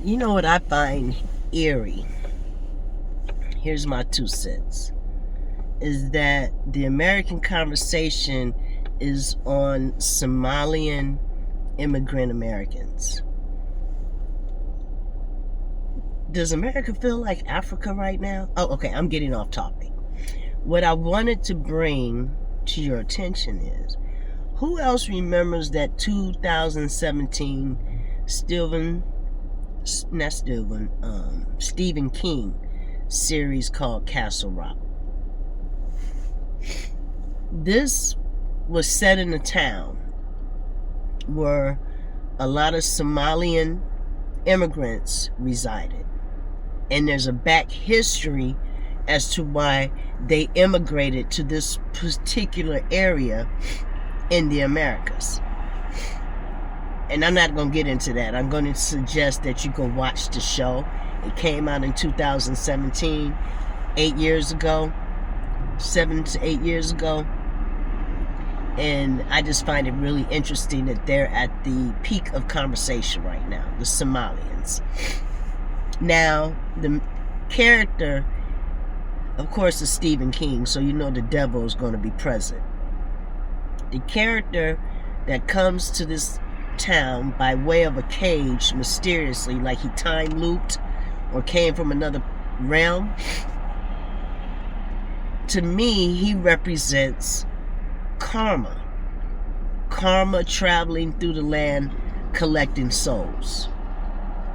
You know what I find eerie? Here's my 2 cents. Is that the American conversation is on Somalian immigrant Americans. Does America feel like Africa right now? Oh, okay, I'm getting off topic. What I wanted to bring to your attention is, who else remembers that 2017 Stephen King series called Castle Rock? This was set in a town where a lot of Somalian immigrants resided. And there's a back history as to why they immigrated to this particular area in the Americas. And I'm not going to get into that. I'm going to suggest that you go watch the show. It came out in 2017, 8 years ago, 7 to 8 years ago. And I just find it really interesting that they're at the peak of conversation right now, the Somalians. Now, the character, of course, is Stephen King, so you know the devil is going to be present. The character that comes to this town by way of a cage, mysteriously, like he time looped or came from another realm, to me, he represents karma. Karma traveling through the land, collecting souls.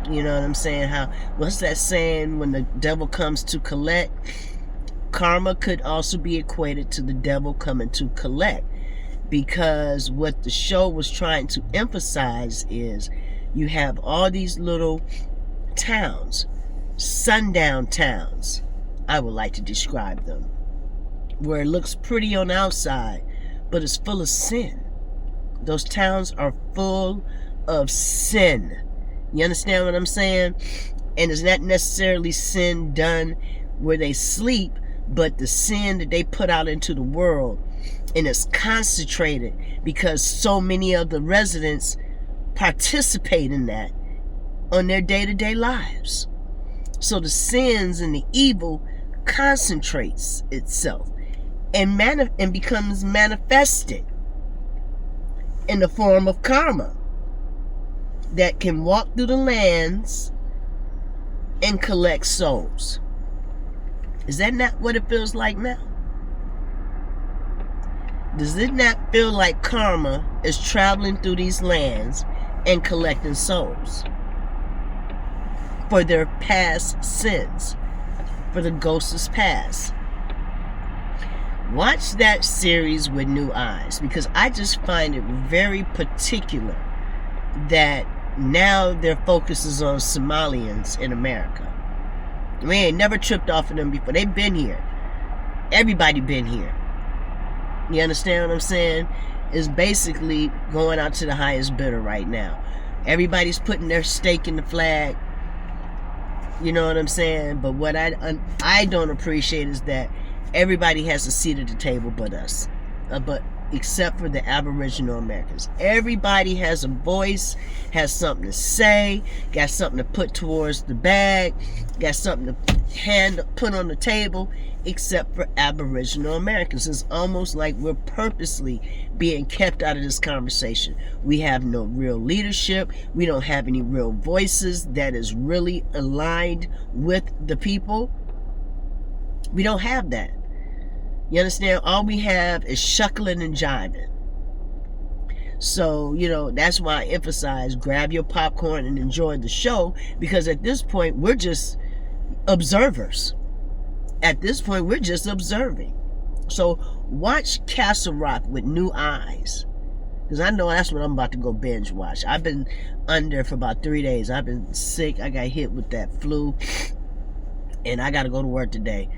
You know what I'm saying? What's that saying, when the devil comes to collect? Karma could also be equated to the devil coming to collect. Because what the show was trying to emphasize is, you have all these little towns, sundown towns, I would like to describe them, where it looks pretty on the outside, but it's full of sin. Those towns are full of sin. You understand what I'm saying? And it's not necessarily sin done where they sleep, but the sin that they put out into the world. And it's concentrated because so many of the residents participate in that on their day-to-day lives. So the sins and the evil concentrates itself and becomes manifested in the form of karma that can walk through the lands and collect souls. Is that not what it feels like now? Does it not feel like karma is traveling through these lands and collecting souls for their past sins, for the ghosts' past? Watch that series with new eyes, because I just find it very particular that now their focus is on Somalians in America. We ain't never tripped off of them before. They've been here. Everybody been here. You understand what I'm saying? It's basically going out to the highest bidder right now. Everybody's putting their stake in the flag. You know what I'm saying? But what I don't appreciate is that everybody has a seat at the table but us. But except for the Aboriginal Americans. Everybody has a voice, has something to say, got something to put towards the bag, got something to put on the table, except for Aboriginal Americans. It's almost like we're purposely being kept out of this conversation. We have no real leadership. We don't have any real voices that is really aligned with the people. We don't have that. You understand? All we have is shuckling and jiving. So, that's why I emphasize, grab your popcorn and enjoy the show, because at this point, we're just observers. At this point, we're just observing. So, watch Castle Rock with new eyes, because I know that's what I'm about to go binge watch. I've been under for about 3 days. I've been sick. I got hit with that flu, and I got to go to work today.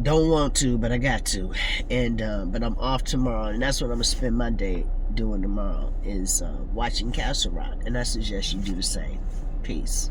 Don't want to, but I got to. And but I'm off tomorrow, and that's what I'm gonna spend my day doing tomorrow, is watching Castle Rock. And I suggest you do the same. Peace.